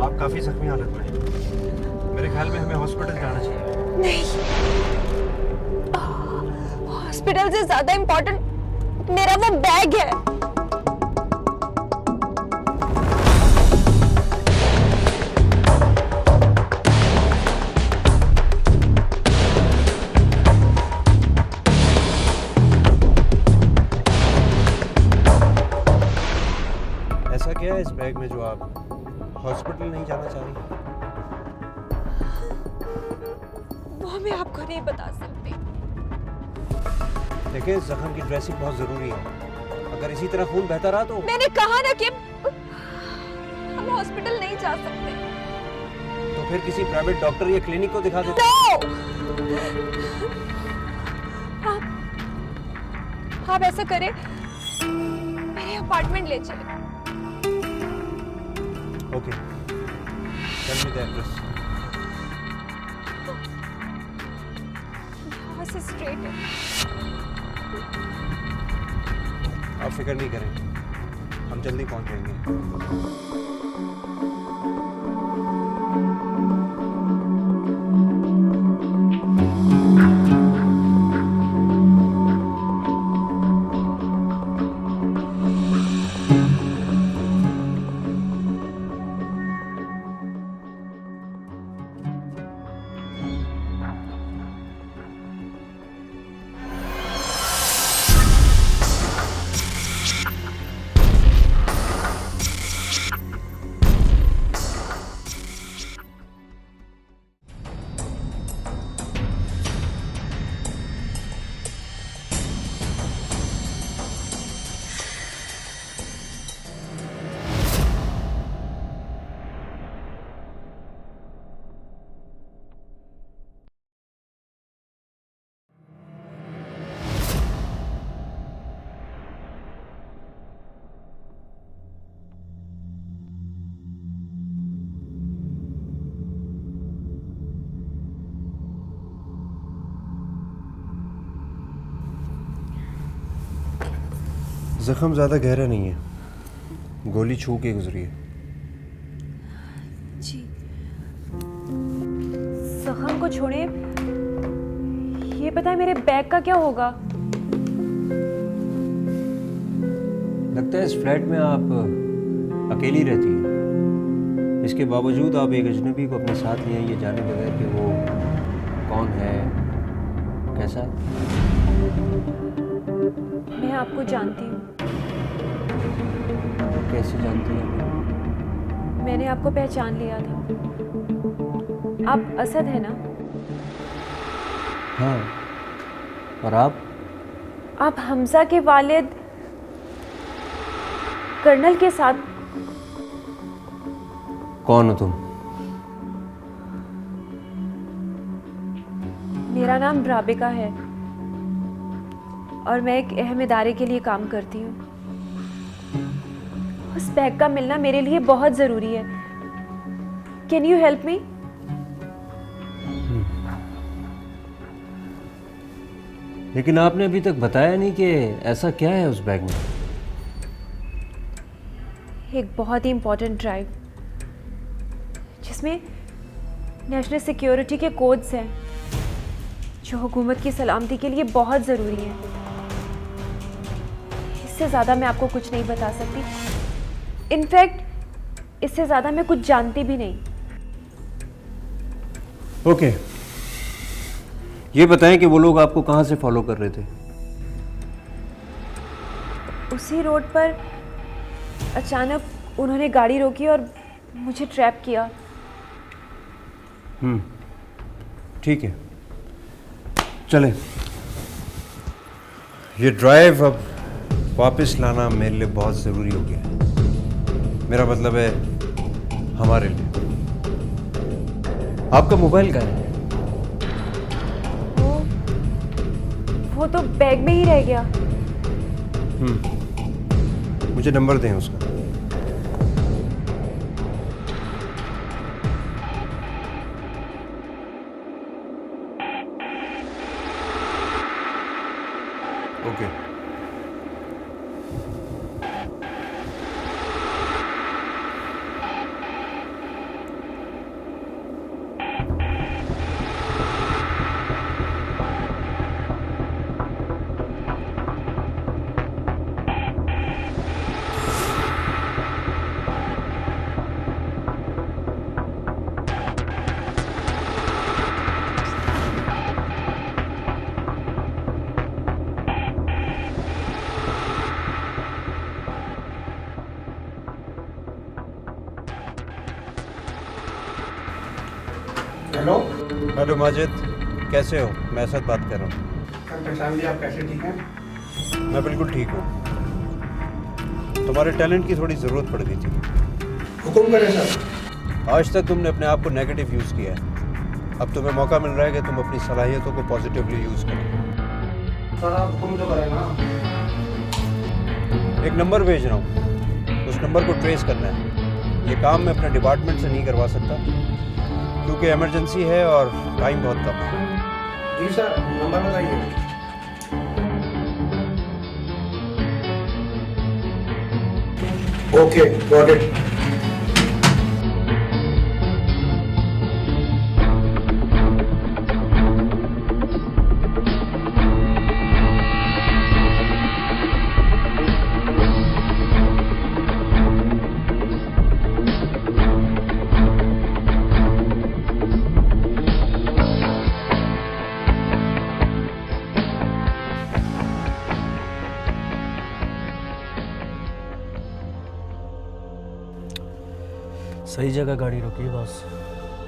आप काफी जख्मी हालत में हैं। मेरे ख्याल में हमें हॉस्पिटल जाना चाहिए। नहीं, हॉस्पिटल से ज्यादा इम्पोर्टेंट मेरा वो बैग है। ऐसा क्या है इस बैग में जो आप हॉस्पिटल नहीं जाना चाह रही? वो मैं आपको नहीं बता सकती। देखिए, जख्म की ड्रेसिंग बहुत जरूरी है। अगर इसी तरह खून बहता रहा तो मैंने कहा ना कि हम हॉस्पिटल नहीं जा सकते। फिर किसी प्राइवेट डॉक्टर या क्लिनिक को दिखा देते। आप ऐसा करें, मेरे अपार्टमेंट ले चले। Okay, tell me the address. यहाँ से स्ट्रेट है। आप फिक्र नहीं करें, हम जल्दी पहुंच जाएंगे। जख्म ज़्यादा गहरा नहीं है, गोली छू के गुजरी है। जी, जख्म को छोड़े, ये पता है मेरे बैग का क्या होगा? लगता है इस फ्लैट में आप अकेली रहती हैं। इसके बावजूद आप एक अजनबी को अपने साथ ले आई, ये जाने बगैर कि वो कौन है, कैसा है। मैं आपको जानती हूँ। कैसे जानती हैं? मैंने आपको पहचान लिया था। आप असद है ना? हाँ, और आप हमजा के वालिद कर्नल के साथ। कौन हो तुम? मेरा नाम राबिका है और मैं एक अहम इदारे के लिए काम करती हूँ। उस बैग का मिलना मेरे लिए बहुत ज़रूरी है। Can you help me? लेकिन आपने अभी तक बताया नहीं कि ऐसा क्या है उस बैग में। एक बहुत ही इम्पोर्टेंट ड्राइव जिसमें नेशनल सिक्योरिटी के कोड्स हैं जो हुकूमत की सलामती के लिए बहुत ज़रूरी हैं। इससे ज़्यादा मैं आपको कुछ नहीं बता सकती। इनफैक्ट इससे ज़्यादा मैं कुछ जानती भी नहीं। ओके, ये बताएं कि वो लोग आपको कहाँ से फॉलो कर रहे थे? उसी रोड पर अचानक उन्होंने गाड़ी रोकी और मुझे ट्रैप किया। ठीक है, चलें। ये ड्राइव अब वापस लाना मेरे लिए बहुत ज़रूरी हो गया है। मेरा मतलब है हमारे लिए। आपका मोबाइल कहाँ है? वो तो बैग में ही रह गया। मुझे नंबर दें उसका। ओके, हेलो हेलो माजिद, कैसे हो? मैं असद बात कर रहा हूँ। सर पहचान लिया, आप कैसे? ठीक हैं? मैं बिल्कुल ठीक हूँ। तुम्हारे टैलेंट की थोड़ी ज़रूरत पड़ गई थी। हुक्म करें सर। आज तक तुमने अपने आप को नेगेटिव यूज़ किया है, अब तुम्हें मौका मिल रहा है कि तुम अपनी सलाहियतों को पॉजिटिवली यूज़ करो। सर आप हुक्म तो करें ना। एक नंबर भेज रहा हूँ, उस नंबर को ट्रेस करना है। ये काम मैं अपने डिपार्टमेंट से नहीं करवा सकता क्योंकि इमरजेंसी है और टाइम बहुत कम है। जी सर, नंबर बताइए। Okay, got it. सही जगह गाड़ी रोकी बस,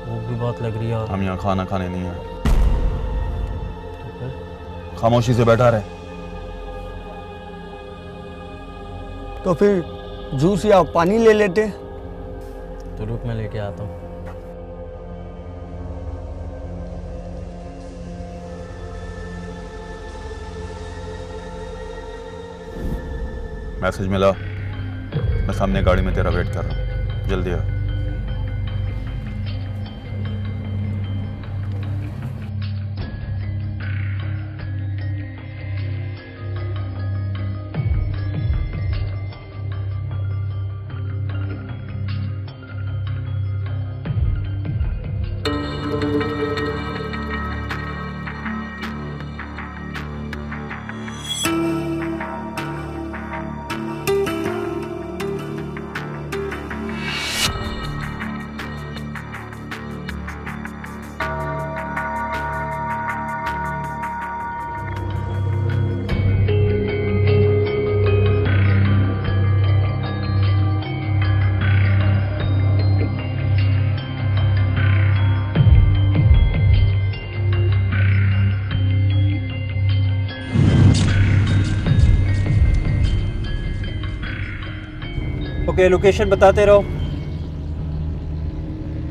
भूख भी बहुत लग रही है। और हम यहाँ खाना खाने नहीं आए, तो फिर खामोशी से बैठा रहे। तो फिर जूस या पानी ले लेते। तो रुक, मैं लेके आता हूँ। मैसेज मिला, मैं सामने गाड़ी में तेरा वेट कर रहा हूँ, जल्दी आ। ओके, लोकेशन बताते रहो।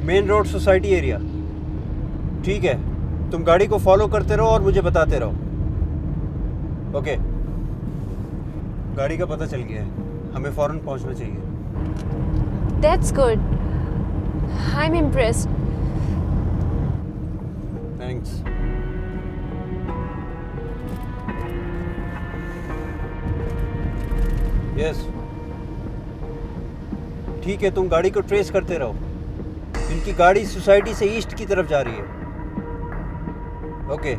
Main road, society area. ठीक है, तुम गाड़ी को फॉलो करते रहो और मुझे बताते रहो। ओके, गाड़ी का पता चल गया है, हमें फौरन पहुंचना चाहिए। That's good. I'm impressed. Thanks. Yes, ठीक है, तुम गाड़ी को ट्रेस करते रहो। इनकी गाड़ी सोसाइटी से ईस्ट की तरफ जा रही है। ओके।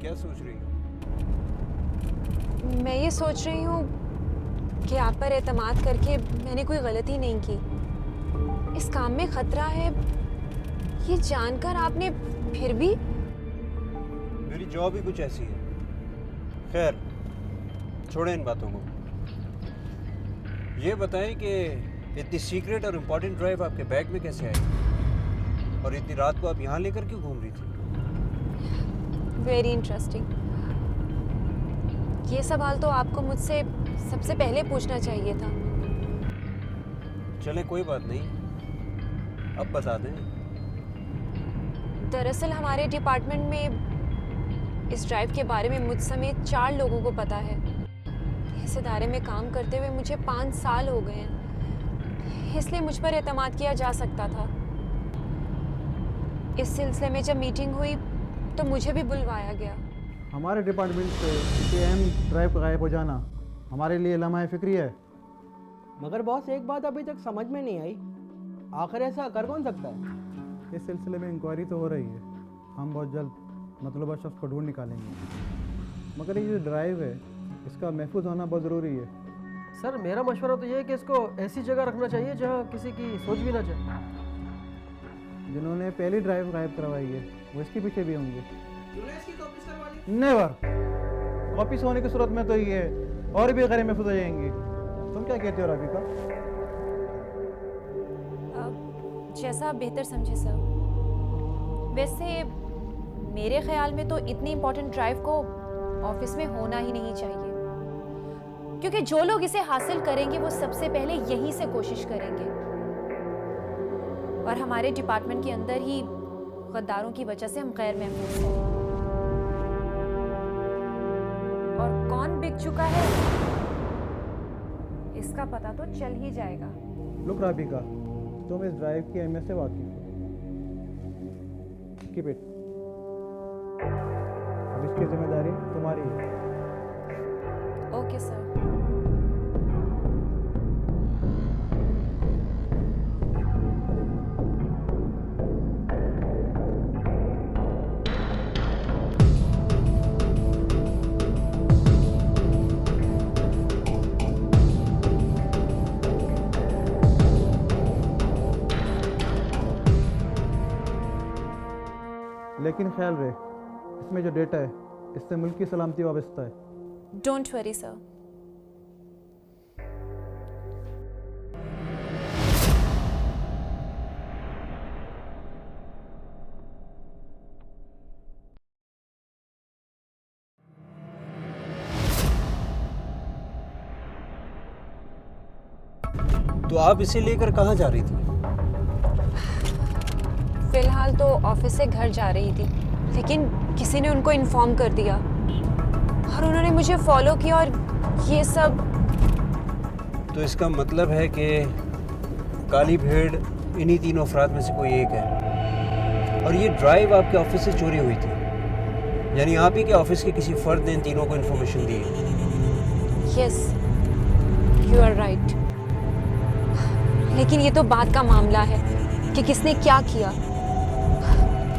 क्या सोच रही हो? मैं ये सोच रही हूँ कि आप पर एतमाद करके मैंने कोई गलती नहीं की। इस काम में खतरा है, ये जानकर आपने फिर भी। मेरी जॉब ही कुछ ऐसी है। खैर, छोड़ें इन बातों को। ये बताएं कि इतनी सीक्रेट और इम्पोर्टेंट ड्राइव आपके बैग में कैसे आई, और इतनी रात को आप यहाँ लेकर क्यों घूम रही थी? Very interesting. ये सवाल तो आपको मुझसे सबसे पहले पूछना चाहिए था। चलें, कोई बात नहीं, अब बता दें। दरअसल हमारे डिपार्टमेंट में इस ड्राइव के बारे में मुझ समेत 4 लोगों को पता है। इस इदारे में काम करते हुए मुझे 5 साल हो गए हैं, इसलिए मुझ पर एतमाद किया जा सकता था। इस सिलसिले में जब मीटिंग हुई तो मुझे भी बुलवाया गया। हमारे डिपार्टमेंट से किसी अहम ड्राइव का गायब हो जाना हमारे लिए लम्हा फिक्री है। मगर बॉस, एक बात अभी तक समझ में नहीं आई, आखिर ऐसा कर कौन सकता है? इस सिलसिले में इंक्वायरी तो हो रही है, हम बहुत जल्द मतलूबा शख्स को ढूंढ निकालेंगे। मगर ये जो ड्राइव है, इसका महफूज होना बहुत ज़रूरी है। सर मेरा मशवरा तो ये है कि इसको ऐसी जगह रखना चाहिए जहाँ किसी की सोच भी ना जाए। जिन्होंने पहली ड्राइव गायब करवाई है वो इसके पीछे भी होंगे। नेवर। कॉपीज होने की सूरत में तो ये और भी गैर महफूज हो जाएंगी। तुम क्या कहते हो राबिका? जैसा आप बेहतर समझे सर। वैसे मेरे ख्याल में तो इतनी इम्पोर्टेंट ड्राइव को ऑफिस में होना ही नहीं चाहिए, क्योंकि जो लोग इसे हासिल करेंगे वो सबसे पहले यहीं से कोशिश करेंगे, और हमारे डिपार्टमेंट के अंदर ही गद्दारों की वजह से हम गैर महफूज हैं। और कौन बिक चुका है इसका पता तो चल ही जाएगा। लुक राबिका, तुम इस ड्राइव की अहमियत से वाकिफ हो। Keep it. अब इसकी जिम्मेदारी तुम्हारी है। Okay sir. लेकिन ख्याल रहे, इसमें जो डेटा है इससे मुल्क की सलामती वाबस्ता है। Don't worry sir. तो आप इसे लेकर कहाँ जा रही थी? फिलहाल तो ऑफिस से घर जा रही थी, लेकिन किसी ने उनको इन्फॉर्म कर दिया और उन्होंने मुझे फॉलो किया और ये सब। तो इसका मतलब है कि काली भेड़ इन्हीं तीनों अफराद में से कोई एक है, और ये ड्राइव आपके ऑफिस से चोरी हुई थी, यानी आप ही के ऑफिस के किसी फर्द ने इन तीनों को इन्फॉर्मेशन दी है। Yes, you are right. लेकिन ये तो बात का मामला है कि किसने क्या किया।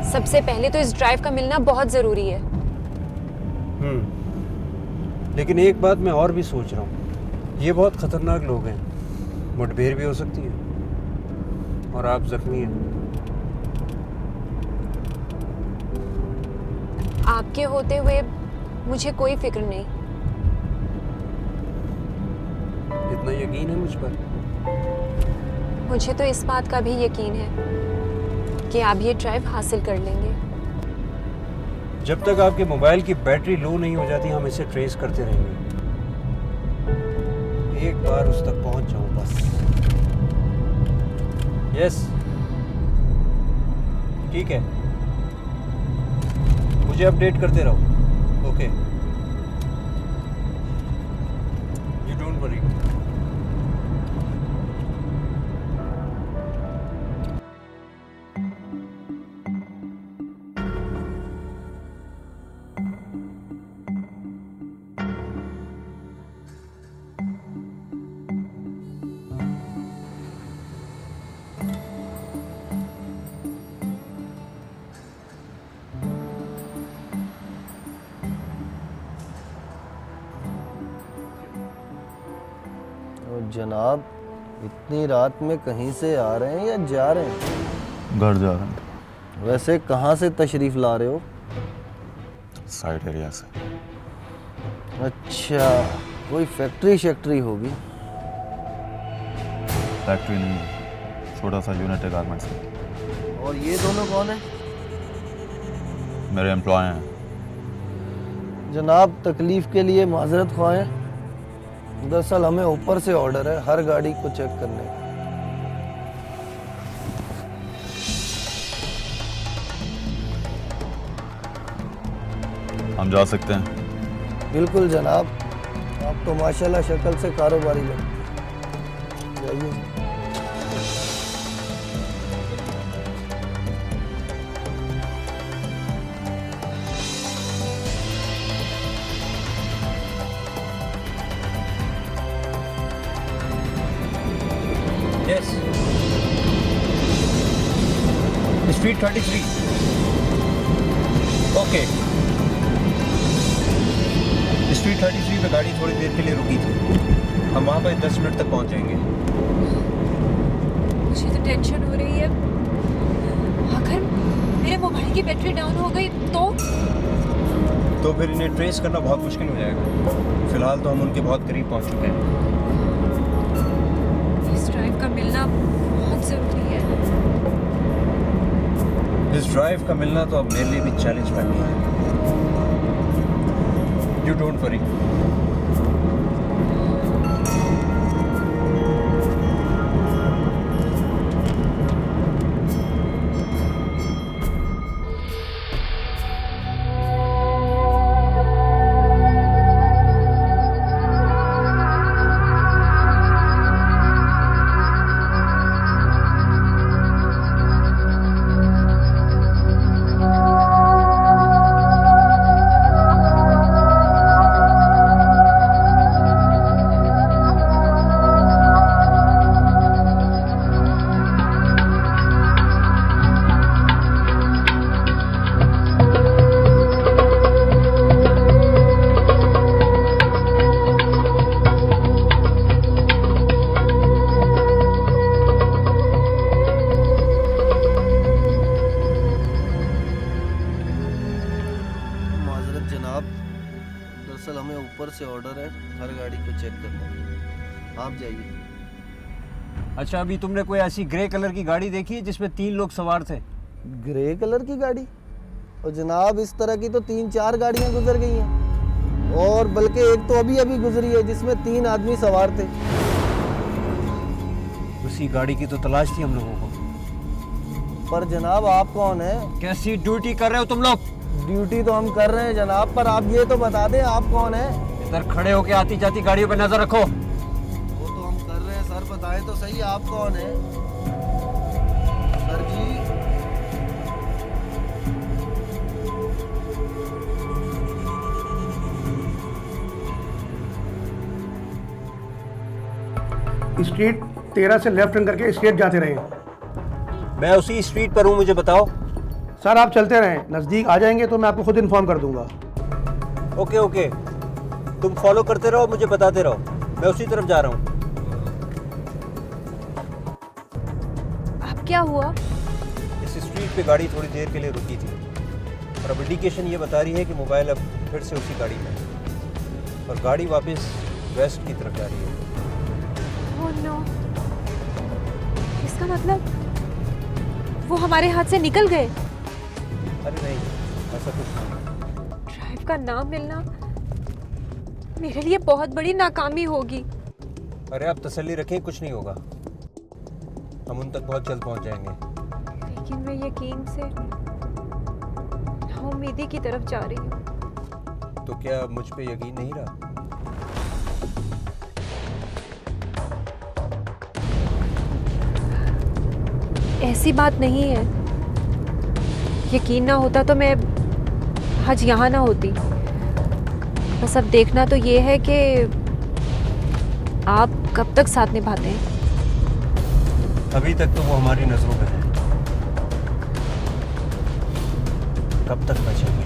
सबसे पहले तो इस ड्राइव का मिलना बहुत ज़रूरी है। लेकिन एक बात मैं और भी सोच रहा हूँ, ये बहुत ख़तरनाक लोग हैं, मुठभेड़ भी हो सकती है और आप जख्मी हैं। आपके होते हुए मुझे कोई फिक्र नहीं। इतना यकीन है मुझ पर? मुझे तो इस बात का भी यकीन है कि आप ये ड्राइव हासिल कर लेंगे। जब तक आपके मोबाइल की बैटरी लो नहीं हो जाती हम इसे ट्रेस करते रहेंगे। एक बार उस तक पहुंच जाऊं बस। यस, ठीक है, मुझे अपडेट करते रहो। Okay, you don't worry. जनाब, इतनी रात में कहीं से आ रहे हैं या जा रहे हैं? घर जा रहे हैं। वैसे कहाँ से तशरीफ़ ला रहे हो? साइड एरिया से। अच्छा, कोई फैक्ट्री शैक्ट्री होगी? फैक्ट्री नहीं है, छोटा सा यूनिट है गारमेंट्स का। और ये दोनों कौन है? मेरे एम्प्लॉय हैं। जनाब, तकलीफ़ के लिए माजरत ख्वाहें। दरअसल हमें ऊपर से ऑर्डर है हर गाड़ी को चेक करने का। हम जा सकते हैं? बिल्कुल जनाब, आप तो माशाल्लाह शक्ल से कारोबारी लोग। जाइए। Yes, street 33। ओके, स्ट्रीट 33 पे गाड़ी थोड़ी देर के लिए रुकी थी, हम वहाँ पर 10 मिनट तक पहुँच जाएंगे। मुझे तो टेंशन हो रही है, अगर मेरे मोबाइल की बैटरी डाउन हो गई तो तो फिर इन्हें ट्रेस करना बहुत मुश्किल हो जाएगा। फिलहाल तो हम उनके बहुत करीब पहुंच चुके हैं। इस ड्राइव का मिलना बहुत ज़रूरी है। इस ड्राइव का मिलना तो अब मेरे लिए भी चैलेंज बन गया है। You don't worry. माजरत जनाब, दरअसल हमें ऊपर से ऑर्डर है हर गाड़ी को चेक करने का। आप जाइए। अच्छा, अभी तुमने कोई ऐसी ग्रे कलर की गाड़ी देखी है जिसमें 3 लोग सवार थे? ग्रे कलर की गाड़ी? और जनाब इस तरह की तो 3-4 गाड़ियां गुजर गई हैं, और बल्कि एक तो अभी अभी गुजरी है जिसमें 3 आदमी सवार थे। उसी गाड़ी की तो तलाश थी हम लोगों को। पर जनाब आप कौन है? कैसी ड्यूटी कर रहे हो तुम लोग? ड्यूटी तो हम कर रहे हैं जनाब, पर आप ये तो बता दें आप कौन है? इधर खड़े होके आती जाती गाड़ियों पर नजर रखो। वो तो हम कर रहे हैं सर, बताएं तो सही आप कौन है? सर जी। स्ट्रीट 13 से लेफ्ट टर्न करके स्ट्रेट जाते रहे। मैं उसी स्ट्रीट पर हूँ, मुझे बताओ। सर आप चलते रहें, नज़दीक आ जाएंगे तो मैं आपको खुद इन्फॉर्म कर दूंगा। ओके ओके, तुम फॉलो करते रहो, मुझे बताते रहो, मैं उसी तरफ जा रहा हूँ। अब क्या हुआ? इस स्ट्रीट पे गाड़ी थोड़ी देर के लिए रुकी थी, और अब इंडिकेशन ये बता रही है कि मोबाइल अब फिर से उसी गाड़ी में है, और गाड़ी वापस वेस्ट की तरफ जा रही है। ओह नो, इसका मतलब वो हमारे हाथ से निकल गए। अरे नहीं, ऐसा कुछ नहीं। ड्राइव का नाम मिलना मेरे लिए बहुत बड़ी नाकामी होगी। अरे आप तसल्ली रखें, कुछ नहीं होगा, हम उन तक बहुत जल्द पहुंच जाएंगे। लेकिन मैं यकीन से नाउमीदी की तरफ जा रही हूँ। तो क्या मुझ पे यकीन नहीं रहा? ऐसी बात नहीं है, यकीन ना होता तो मैं आज यहाँ ना होती। बस अब देखना तो ये है कि आप कब तक साथ निभाते हैं। अभी तक तो वो हमारी नजरों में है, कब तक बचेंगे?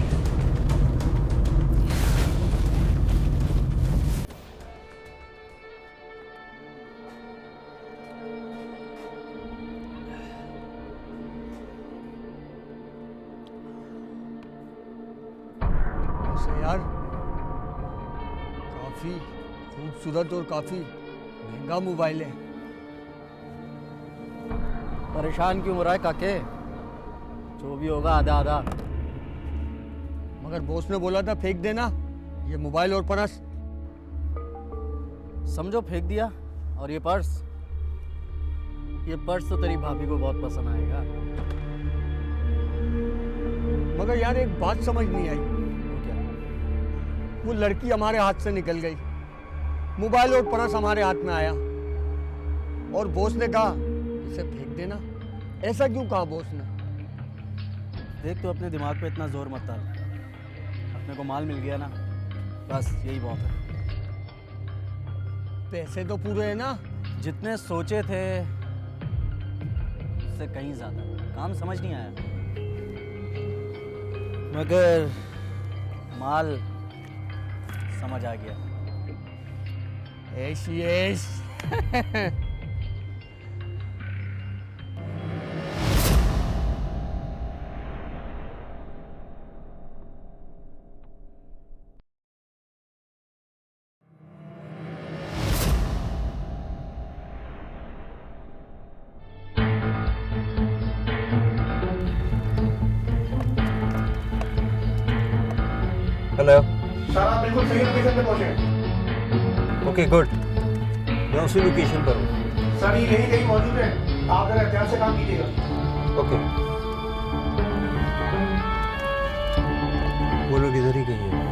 यार काफ़ी खूबसूरत और काफ़ी महंगा मोबाइल है। परेशान क्यों हो रहा है काके? जो भी होगा आधा आधा। मगर बॉस ने बोला था फेंक देना ये मोबाइल और पर्स। समझो फेंक दिया। और ये पर्स तो तेरी भाभी को बहुत पसंद आएगा। मगर यार एक बात समझ नहीं आई, क्या? वो लड़की हमारे हाथ से निकल गई, मोबाइल और पर्स हमारे हाथ में आया, और बॉस ने कहा इसे फेंक देना। ऐसा क्यों कहा बॉस ने? देख, तो अपने दिमाग पे इतना जोर मत डाल। अपने को माल मिल गया ना, बस यही बहुत है। पैसे तो पूरे हैं ना? जितने सोचे थे उससे कहीं ज्यादा। काम समझ नहीं आया, मगर माल समझ आ गया। ऐश ऐश। हेलो। सर आप बिल्कुल सही लोकेशन पे पहुंचे। ओके गुड, मैं उसी लोकेशन पर हूँ। सर ये यही कहीं मौजूद है, आप जरा एहतियात से काम कीजिएगा। ओके, वो लोग इधर ही कहीं हैं,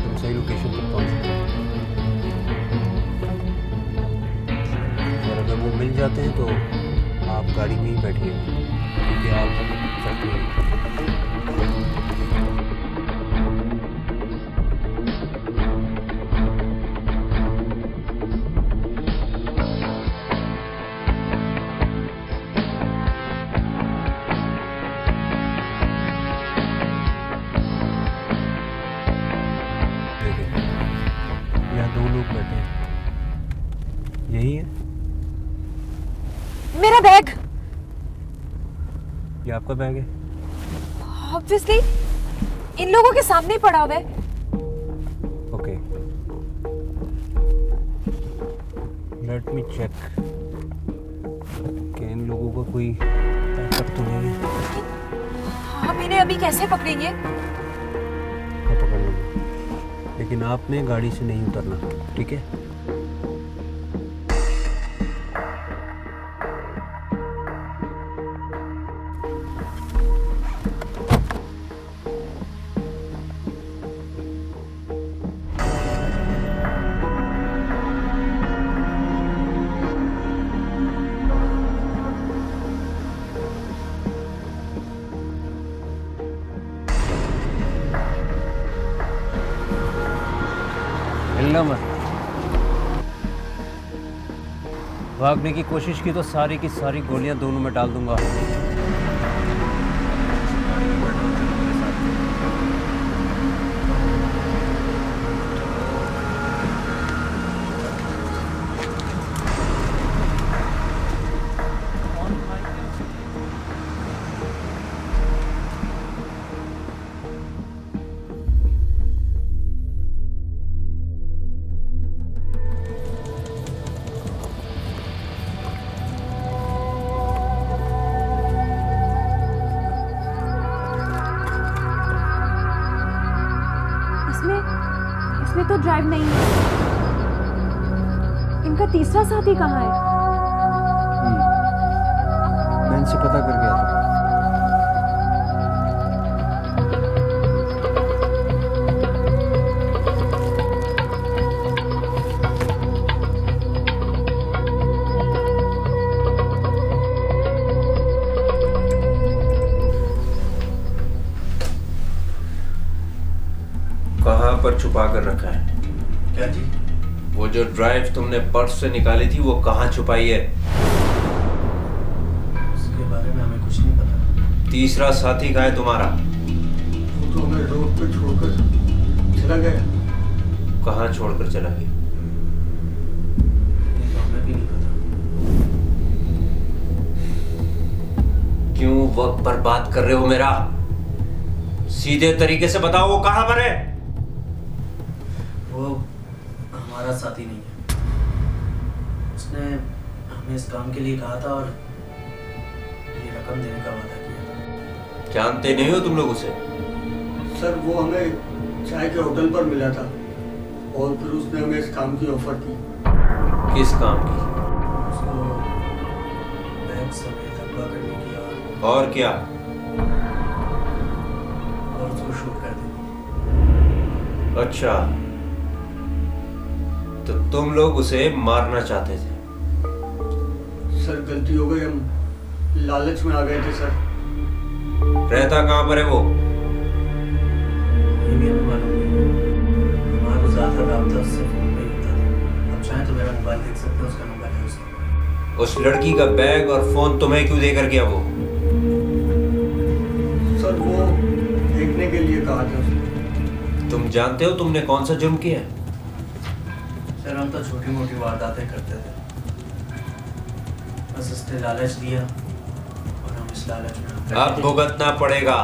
तुम सही लोकेशन पर पहुँच चुके हो। और अगर वो मिल जाते हैं तो आप गाड़ी में ही बैठिए, क्योंकि आप सड़क में यहाँ 2 लोग बैठे हैं, यही है? मेरा बैग ये आपका बैग है? ऑब्वियसली इन लोगों के सामने ही पड़ा हुआ है। ओके, लेट मी चेक कि इन लोगों का कोई बैकअप तो नहीं है। हम इन्हें अभी कैसे पकड़ेंगे? मैं पकड़ लूँगा, लेकिन आपने गाड़ी से नहीं उतरना, ठीक है? हिलना मत। भागने की कोशिश की तो सारी की सारी गोलियां दोनों में डाल दूंगा। इसमें तो ड्राइव नहीं है। इनका तीसरा साथी कहाँ है? मैं इनसे पता कर गया था। कहाँ पर छुपा कर रखा है? क्या जी? वो जो ड्राइव तुमने पर्स से निकाली थी वो कहाँ छुपाई है? उसके बारे में हमें कुछ नहीं पता। तीसरा साथी कहाँ है तुम्हारा? वो तो हमें रोड पे छोड़कर चला गया। कहाँ छोड़कर चला गया? ये तो हमें भी नहीं पता। क्यों वक्त बर्बाद कर रहे हो मेरा? सीधे तरीके से बताओ वो कहाँ पर है? वो हमारा साथी नहीं है। उसने हमें इस काम के लिए कहा था और ये रकम देने का वादा किया था। जानते नहीं हो तुम लोग उसे? सर वो हमें चाय के होटल पर मिला था और फिर उसने हमें इस काम की ऑफर की। किस काम की? उसको बैग समेत अगवा करने की और क्या? और उसको शूट कर देनी। अच्छा, तो तुम लोग उसे मारना चाहते थे? सर गलती हो गई, हम लालच में आ गए थे सर। रहता कहाँ पर है वो? ये भी हमें मालूम नहीं। हमारा तो ज़्यादा राब्ता उससे फोन पे ही होता था। अब चाहे तो मेरा मोबाइल देख सकते हो, उसका नंबर है उसका। उस लड़की का बैग और फोन तुम्हें क्यों देकर गया वो? सर वो देखने के लिए कहा था उसने। तुम जानते हो तुमने कौन सा जुर्म किया? सर हम तो छोटी मोटी वारदातें करते थे, बस उसने लालच दिया और हम इस लालच में अब भुगतना पड़ेगा।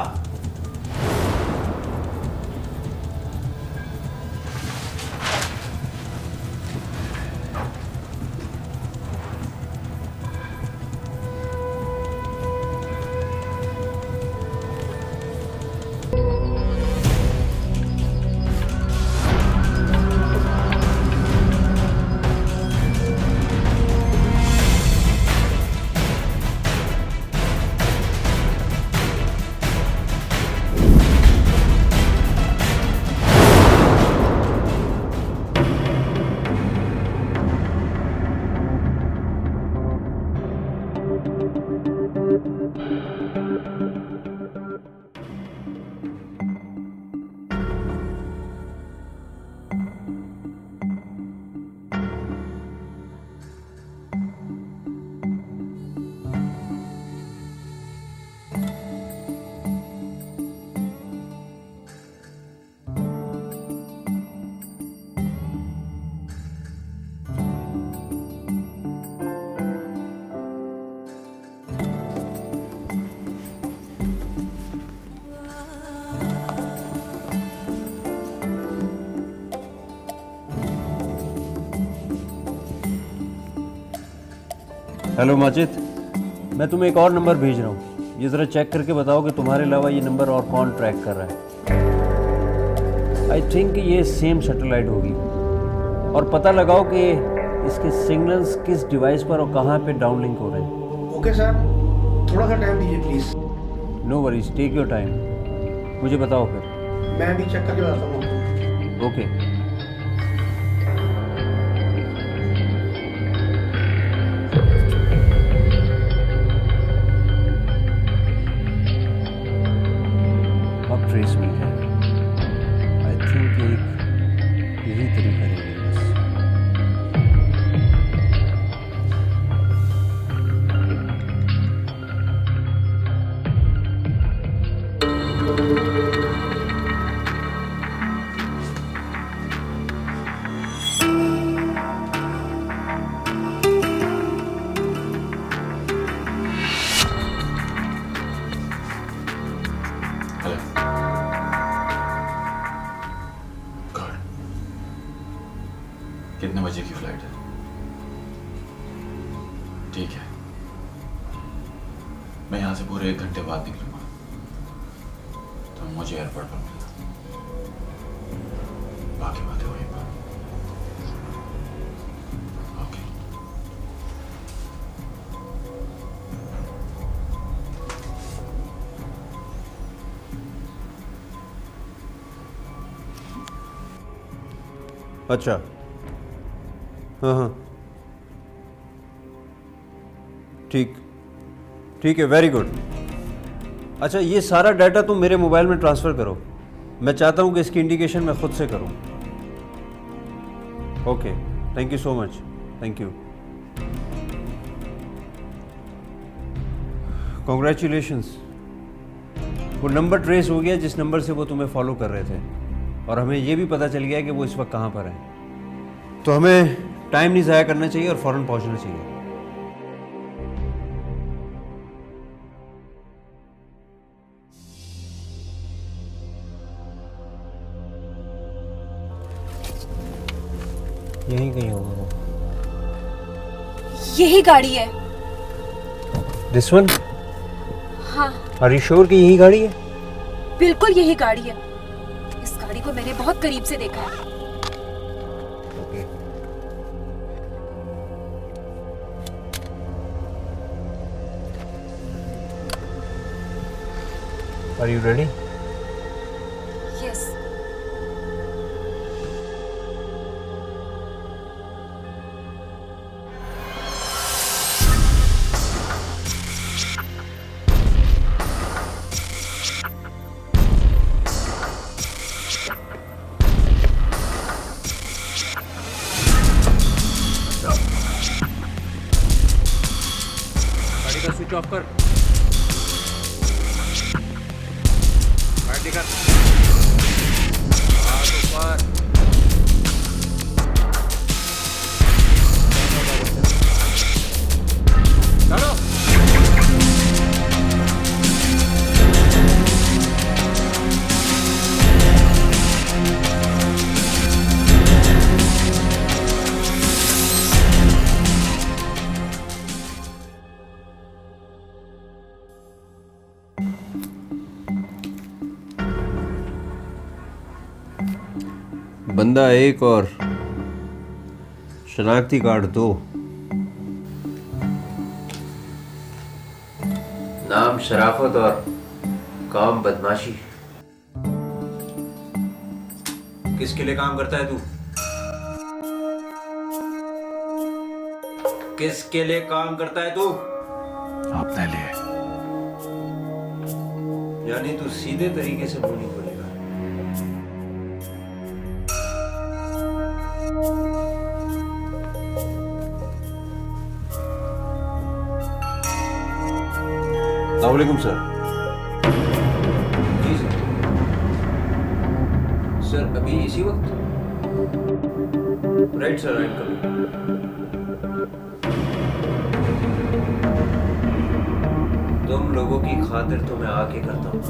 हेलो माजिद, मैं तुम्हें एक और नंबर भेज रहा हूँ। ये ज़रा चेक करके बताओ कि तुम्हारे अलावा ये नंबर और कौन ट्रैक कर रहा है। आई थिंक ये सेम सैटेलाइट होगी। और पता लगाओ कि इसके सिग्नल्स किस डिवाइस पर और कहाँ पे डाउनलिंक हो रहे हैं। ओके सर, थोड़ा सा टाइम दीजिए please. No worries, take your time. मुझे बताओ फिर। मैं अभी चेक करके बताता हूँ आपको। ओके। अब ट्रेस मिल गया। आई थिंक यही तरीका रहेगा बस। Hello good. कितने बजे की फ्लाइट है? ठीक है, मैं यहाँ से पूरे 1 घंटे बाद निकलूंगा, तो मुझे एयरपोर्ट पर मिलना। बाकी बातें वहीं पर। ओके। अच्छा, हाँ हाँ, ठीक है, वेरी गुड। अच्छा, ये सारा डाटा तुम मेरे मोबाइल में ट्रांसफ़र करो। मैं चाहता हूँ कि इसकी इंडिकेशन मैं खुद से करूँ। Okay, thank you so much. Thank you. Congratulations, वो नंबर ट्रेस हो गया जिस नंबर से वो तुम्हें फॉलो कर रहे थे, और हमें ये भी पता चल गया कि वो इस वक्त कहाँ पर है। तो हमें टाइम नहीं ज़ाया करना चाहिए और फ़ौरन पहुँचना चाहिए। यहीं कहीं होगा वो। यही गाड़ी है। This one? हाँ, आर यू श्योर कि यही गाड़ी है? बिल्कुल यही गाड़ी है। इस गाड़ी को मैंने बहुत करीब से देखा है। Okay. Are you ready? Yes. गाड़ी का स्विच ऑफ कर। गाड़ी कर। हाथ ऊपर। चलो। बंदा 1 और शनाख्ती कार्ड 2। नाम शराफत और काम बदमाशी। किसके लिए काम करता है तू? किसके लिए काम करता है तू? अपने लिए। यानी तू सीधे तरीके से बोली बोलेगा। अस्सलामुअलैकुम सर। जी सर, अभी इसी वक्त? राइट सर, राइट कर। तुम लोगों की खातिर तो मैं आके करता हूँ,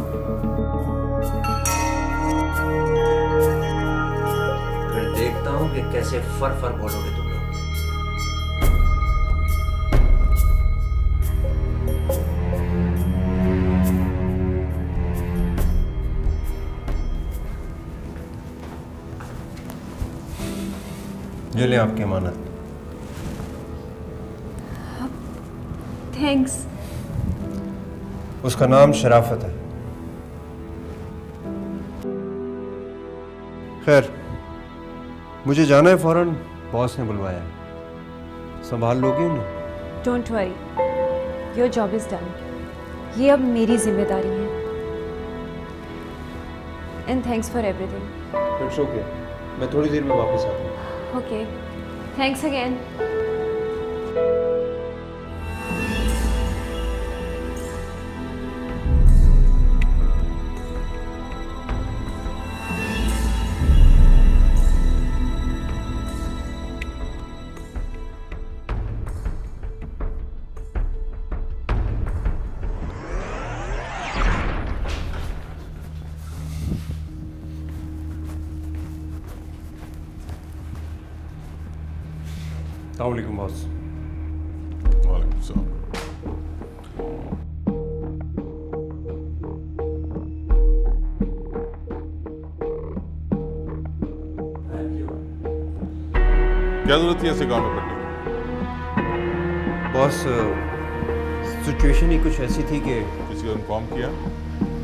फिर देखता हूँ कि कैसे फर फर बोलोगे तुम लोग। ये ले आपकी अमानत। थैंक्स। उसका नाम शराफत है। खैर, मुझे जाना है फौरन, बॉस ने बुलवाया है। संभाल लोगी उन्हें? Don't worry, your job is done. ये अब मेरी जिम्मेदारी है। And thanks for everything. It's okay, मैं थोड़ी देर में वापस आता हूँ। Okay, thanks again. अस्सलाम वालेकुम बॉस। वालेकुम सलाम। क्या जरूरत थी ऐसे काम में पड़ने की? बॉस, सिचुएशन ही कुछ ऐसी थी कि किसी को इन्फॉर्म किया?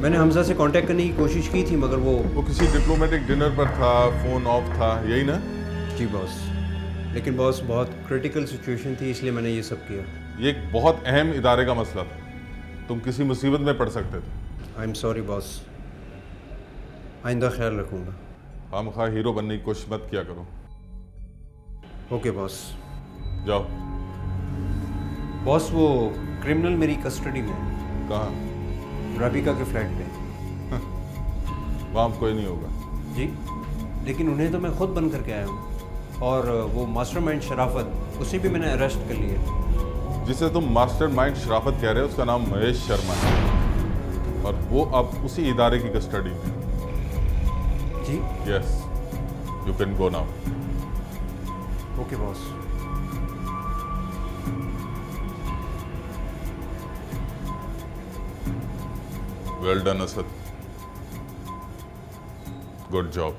मैंने हमजा से कांटेक्ट करने की कोशिश की थी, मगर वो किसी डिप्लोमेटिक डिनर पर था, फोन ऑफ था, यही ना? जी बॉस, लेकिन बॉस बहुत क्रिटिकल सिचुएशन थी, इसलिए मैंने ये सब किया। ये एक बहुत अहम इदारे का मसला था, तुम किसी मुसीबत में पड़ सकते थे। आई एम सॉरी बॉस, आइंदा ख्याल रखूँगा। खामखा हीरो बनने की कोशिश मत किया करो। Okay boss. जाओ। बॉस, वो क्रिमिनल मेरी कस्टडी में है। कहाँ? रबिका के फ्लैट पे। वहाँ कोई नहीं होगा। जी, लेकिन उन्हें तो मैं खुद बन करके आया हूँ, और वो मास्टरमाइंड शराफत, उसे भी मैंने अरेस्ट कर लिया। जिसे तुम मास्टरमाइंड शराफत कह रहे हो उसका नाम महेश शर्मा है, और वो अब उसी इदारे की कस्टडी में। जी? Yes, you can go now. Okay boss. Well done Asad, good job.